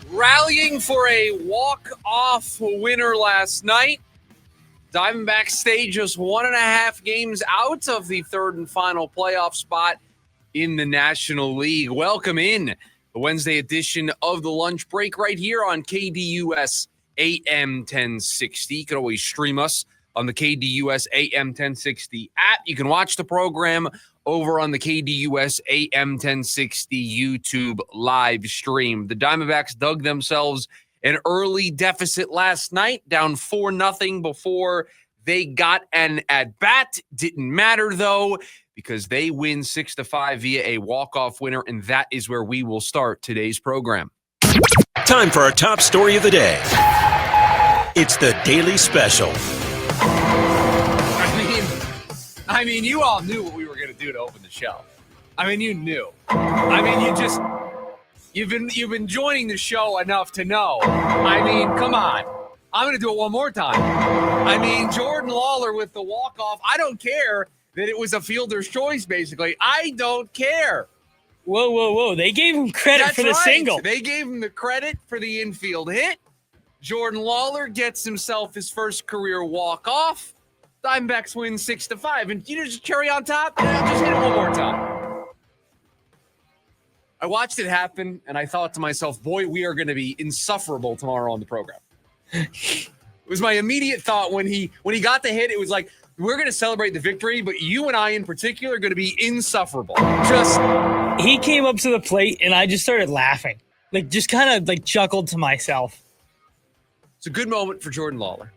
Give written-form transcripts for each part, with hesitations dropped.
Rallying for a walk-off winner last night. Diamondbacks stay just 1.5 games out of the third and final playoff spot in the National League. Welcome in the Wednesday edition of the Lunch Break right here on KDUS AM 1060. You can always stream us on the KDUS AM 1060 app. You can watch the program over on the KDUS AM 1060 YouTube live stream. The Diamondbacks dug themselves an early deficit last night, down 4-0 before they got an at-bat. Didn't matter, though, because they win 6-5 via a walk-off winner, and that is where we will start today's program. Time for our top story of the day. It's the Daily Special. I mean, you all knew what we were going to do to open the show. I mean, you knew. You've been joining the show enough to know. I mean, come on. I'm going to do it one more time. I mean, Jordan Lawler with the walk-off. I don't care that it was a fielder's choice, basically. I don't care. Whoa. They gave him credit for the single. They gave him the credit for the infield hit. Jordan Lawler gets himself his first career walk-off. Diamondbacks win 6-5. And you just cherry on top? Yeah, just hit it one more time. I watched it happen, and I thought to myself, boy, we are going to be insufferable tomorrow on the program. It was my immediate thought when he got the hit. It was like, we're going to celebrate the victory, but you and I in particular are going to be insufferable. He came up to the plate, and I just started laughing. Just kind of chuckled to myself. It's a good moment for Jordan Lawler.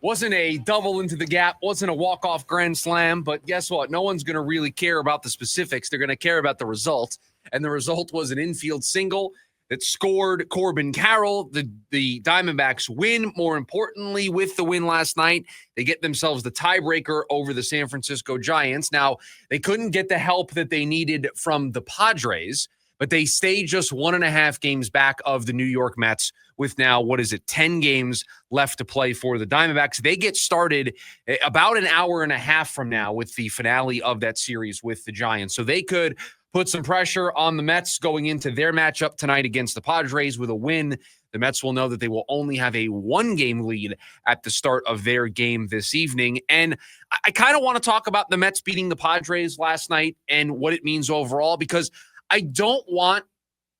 Wasn't a double into the gap, wasn't a walk-off grand slam, but guess what? No one's going to really care about the specifics. They're going to care about the result, and the result was an infield single that scored Corbin Carroll. The Diamondbacks win. More importantly, with the win last night, they get themselves the tiebreaker over the San Francisco Giants. Now, they couldn't get the help that they needed from the Padres, but they stay just 1.5 games back of the New York Mets with now, 10 games left to play for the Diamondbacks. They get started about an hour and a half from now with the finale of that series with the Giants. So they could put some pressure on the Mets going into their matchup tonight against the Padres. With a win, the Mets will know that they will only have a 1-game lead at the start of their game this evening. And I kind of want to talk about the Mets beating the Padres last night and what it means overall, because I don't want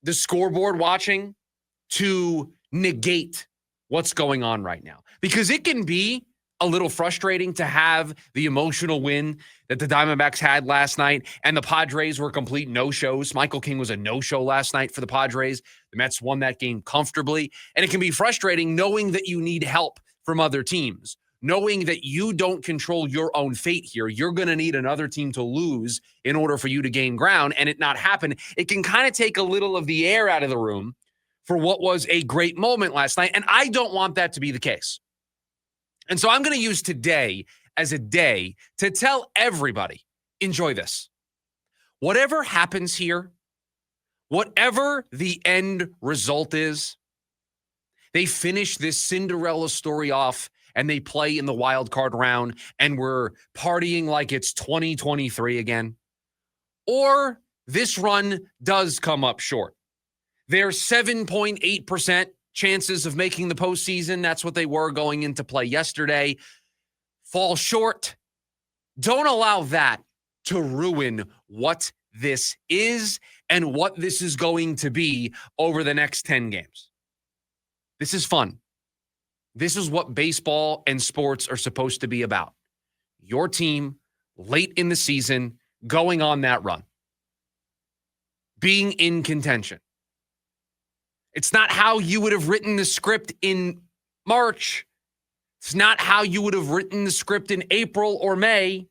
the scoreboard watching to negate what's going on right now, because it can be a little frustrating to have the emotional win that the Diamondbacks had last night, and the Padres were complete no-shows. Michael King was a no-show last night for the Padres. The Mets won that game comfortably, and it can be frustrating knowing that you need help from other teams, knowing that you don't control your own fate here. You're going to need another team to lose in order for you to gain ground, and it not happen. It can kind of take a little of the air out of the room for what was a great moment last night, and I don't want that to be the case. And so I'm going to use today as a day to tell everybody, enjoy this. Whatever happens here, whatever the end result is, they finish this Cinderella story off and they play in the wild card round and we're partying like it's 2023 again. Or this run does come up short. There's 7.8% chances of making the postseason. That's what they were going into play yesterday. Fall short. Don't allow that to ruin what this is and what this is going to be over the next 10 games. This is fun. This is what baseball and sports are supposed to be about. Your team late in the season going on that run. Being in contention. It's not how you would have written the script in March. It's not how you would have written the script in April or May.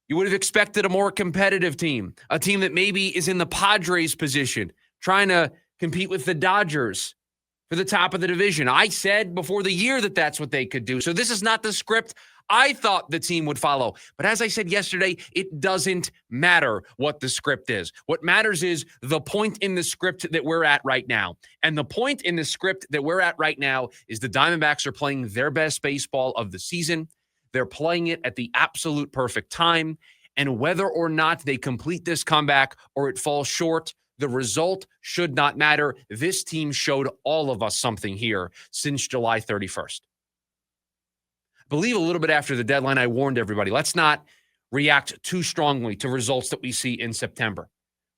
You would have expected a more competitive team, a team that maybe is in the Padres position, trying to compete with the Dodgers for the top of the division. I said before the year that that's what they could do. So this is not the script I thought the team would follow. But as I said yesterday, it doesn't matter what the script is. What matters is the point in the script that we're at right now. And the point in the script that we're at right now is the Diamondbacks are playing their best baseball of the season. They're playing it at the absolute perfect time. And whether or not they complete this comeback or it falls short, The result should not matter. This team showed all of us something here since July 31st. I believe a little bit after the deadline, I warned everybody, let's not react too strongly to results that we see in September.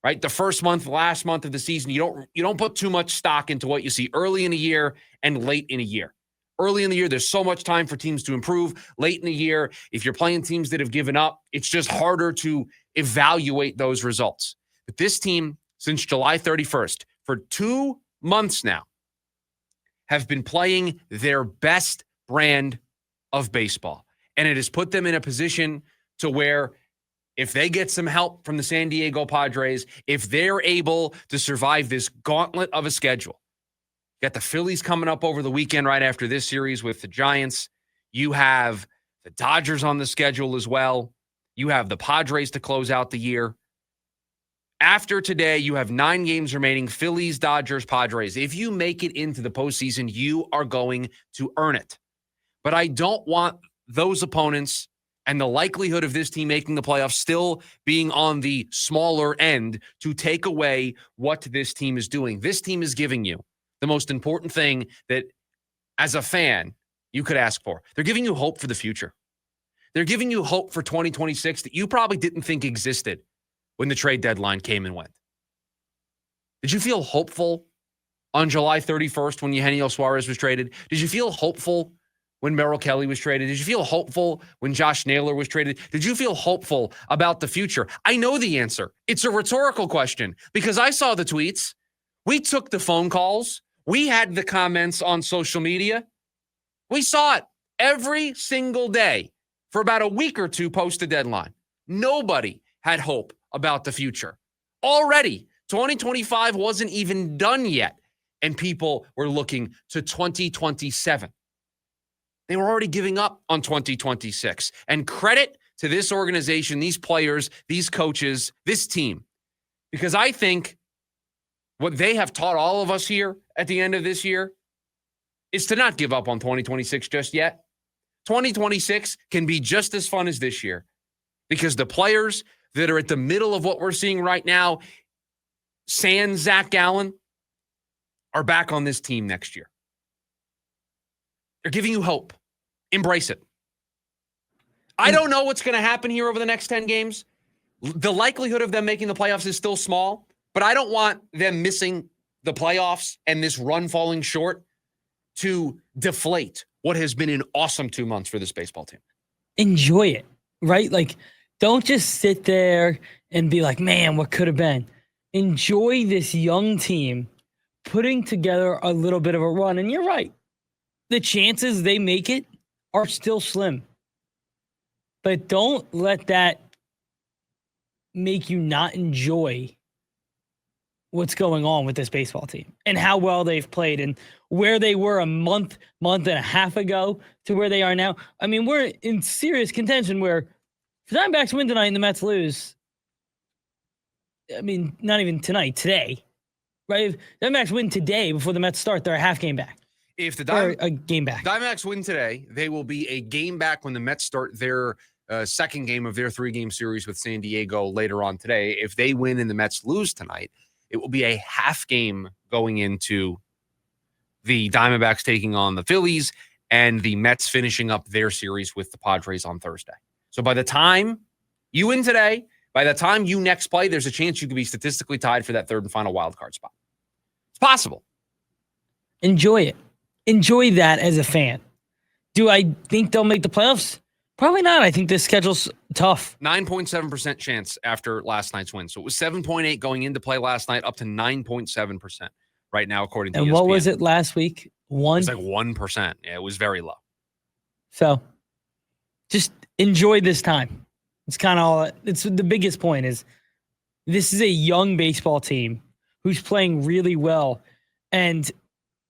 Right? The first month, last month of the season, you don't put too much stock into what you see early in a year and late in a year. Early in the year, there's so much time for teams to improve. Late in the year, if you're playing teams that have given up, it's just harder to evaluate those results. But this team, since July 31st, for 2 months now, have been playing their best brand of baseball. And it has put them in a position to where if they get some help from the San Diego Padres, if they're able to survive this gauntlet of a schedule, you got the Phillies coming up over the weekend right after this series with the Giants. You have the Dodgers on the schedule as well. You have the Padres to close out the year. After today, you have 9 games remaining, Phillies, Dodgers, Padres. If you make it into the postseason, you are going to earn it. But I don't want those opponents and the likelihood of this team making the playoffs still being on the smaller end to take away what this team is doing. This team is giving you the most important thing that, as a fan, you could ask for. They're giving you hope for the future. They're giving you hope for 2026 that you probably didn't think existed when the trade deadline came and went. Did you feel hopeful on July 31st when Eugenio Suarez was traded? Did you feel hopeful when Merrill Kelly was traded? Did you feel hopeful when Josh Naylor was traded? Did you feel hopeful about the future? I know the answer. It's a rhetorical question because I saw the tweets. We took the phone calls. We had the comments on social media. We saw it every single day for about a week or two post the deadline. Nobody had hope about the future. Already, 2025 wasn't even done yet, and people were looking to 2027. They were already giving up on 2026. And credit to this organization, these players, these coaches, this team. Because I think what they have taught all of us here at the end of this year is to not give up on 2026 just yet. 2026 can be just as fun as this year because the players that are at the middle of what we're seeing right now, sans Zach Gallen, are back on this team next year. They're giving you hope. Embrace it. I don't know what's going to happen here over the next 10 games. The likelihood of them making the playoffs is still small, but I don't want them missing the playoffs and this run falling short to deflate what has been an awesome 2 months for this baseball team. Enjoy it, right? Like, don't just sit there and be like, man, what could have been? Enjoy this young team putting together a little bit of a run. And you're right. The chances they make it are still slim. But don't let that make you not enjoy what's going on with this baseball team and how well they've played and where they were a month and a half ago to where they are now. I mean, we're in serious contention where if the Diamondbacks win tonight and the Mets lose, I mean, not even tonight, today, right? If the Diamondbacks win today before the Mets start, they're a half game back. If the a game back. Diamondbacks win today, they will be a game back when the Mets start their second game of their 3-game series with San Diego later on today. If they win and the Mets lose tonight, it will be a half game going into the Diamondbacks taking on the Phillies and the Mets finishing up their series with the Padres on Thursday. So by the time you win today, by the time you next play, there's a chance you could be statistically tied for that third and final wild card spot. It's possible. Enjoy it. Enjoy that as a fan. Do I think they'll make the playoffs? Probably not. I think this schedule's tough. 9.7% chance after last night's win. So it was 7.8 going into play last night, up to 9.7% right now, according to ESPN. And what was it last week? 1? It's like 1%. Yeah, it was very low. So just enjoy this time. It's kind of all. It's the biggest point is this is a young baseball team who's playing really well. And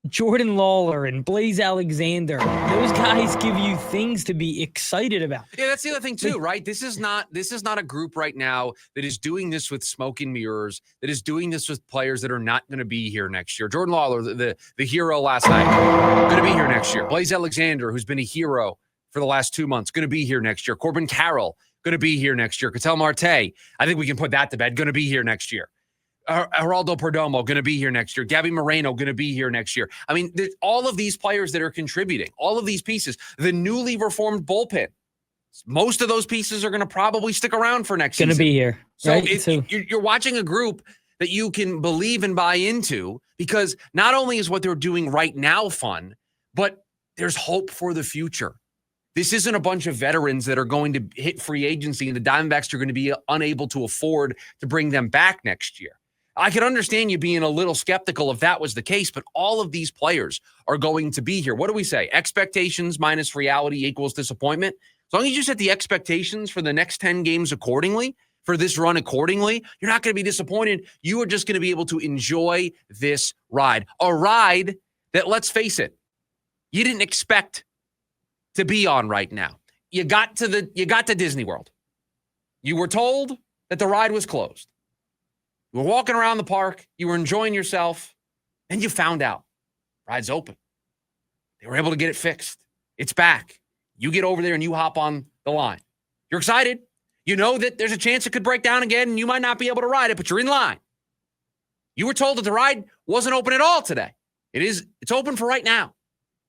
Jordan Lawler and Blaze Alexander, those guys give you things to be excited about. Yeah, that's the other thing too, right? This is not a group right now that is doing this with smoke and mirrors, that is doing this with players that are not going to be here next year. Jordan Lawler, the hero last night, going to be here next year. Blaze Alexander, who's been a hero for the last 2 months, going to be here next year. Corbin Carroll, going to be here next year. Ketel Marte, I think we can put that to bed, going to be here next year. Geraldo Perdomo going to be here next year. Gabby Moreno going to be here next year. I mean, all of these players that are contributing, all of these pieces, the newly reformed bullpen, most of those pieces are going to probably stick around for next season. Going to be here. So, Right? You're watching a group that you can believe and buy into, because not only is what they're doing right now fun, but there's hope for the future. This isn't a bunch of veterans that are going to hit free agency and the Diamondbacks are going to be unable to afford to bring them back next year. I can understand you being a little skeptical if that was the case, but all of these players are going to be here. What do we say? Expectations minus reality equals disappointment. As long as you set the expectations for the next 10 games accordingly, for this run accordingly, you're not going to be disappointed. You are just going to be able to enjoy this ride. A ride that, let's face it, you didn't expect to be on right now. You got to Disney World. You were told that the ride was closed. You were walking around the park, you were enjoying yourself, and you found out ride's open. They were able to get it fixed. It's back. You get over there and you hop on the line. You're excited. You know that there's a chance it could break down again and you might not be able to ride it, but you're in line. You were told that the ride wasn't open at all today. It's open for right now.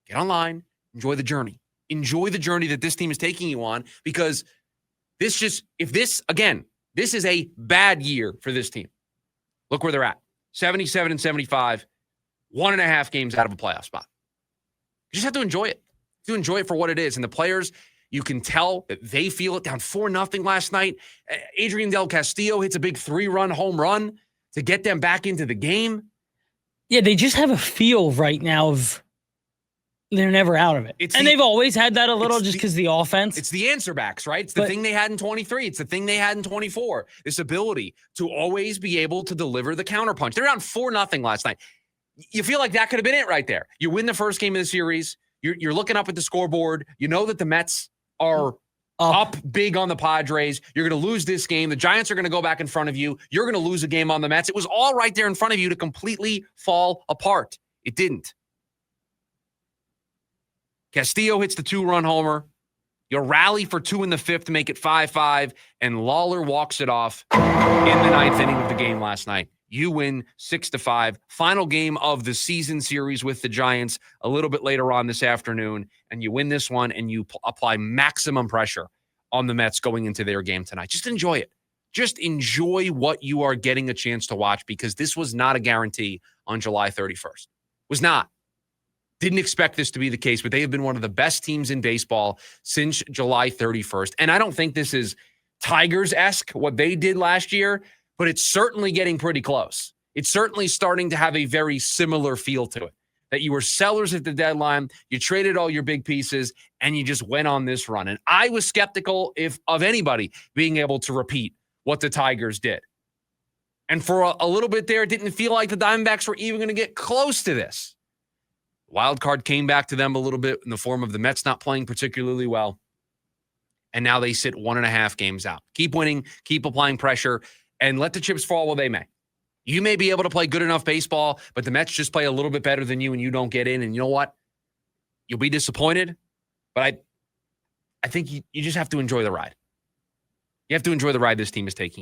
Get online, enjoy the journey. Enjoy the journey that this team is taking you on, because this is a bad year for this team. Look where they're at. 77-75, 1.5 games out of a playoff spot. You just have to enjoy it. To enjoy it for what it is. And the players, you can tell that they feel it. Down 4-0 last night. Adrian Del Castillo hits a big 3-run home run to get them back into the game. Yeah, they just have a feel right now of they're never out of it. They've always had that a little just because the offense. It's the answer backs, right? It's the thing they had in 23. It's the thing they had in 24. This ability to always be able to deliver the counterpunch. They're down 4-0 last night. You feel like that could have been it right there. You win the first game of the series. You're looking up at the scoreboard. You know that the Mets are up big on the Padres. You're going to lose this game. The Giants are going to go back in front of you. You're going to lose a game on the Mets. It was all right there in front of you to completely fall apart. It didn't. Castillo hits the 2-run homer. You rally for 2 in the 5th to make it 5-5, and Lawler walks it off in the 9th inning of the game last night. You win 6-5. Final game of the season series with the Giants a little bit later on this afternoon, and you win this one, and you apply maximum pressure on the Mets going into their game tonight. Just enjoy it. Just enjoy what you are getting a chance to watch, because this was not a guarantee on July 31st. Was not. Didn't expect this to be the case, but they have been one of the best teams in baseball since July 31st. And I don't think this is Tigers-esque, what they did last year, but it's certainly getting pretty close. It's certainly starting to have a very similar feel to it, that you were sellers at the deadline, you traded all your big pieces, and you just went on this run. And I was skeptical of anybody being able to repeat what the Tigers did. And for a little bit there, it didn't feel like the Diamondbacks were even going to get close to this. Wild card came back to them a little bit in the form of the Mets not playing particularly well. And now they sit 1.5 games out. Keep winning, keep applying pressure, and let the chips fall where they may. You may be able to play good enough baseball, but the Mets just play a little bit better than you and you don't get in. And you know what? You'll be disappointed, but I think you just have to enjoy the ride. You have to enjoy the ride this team is taking you on.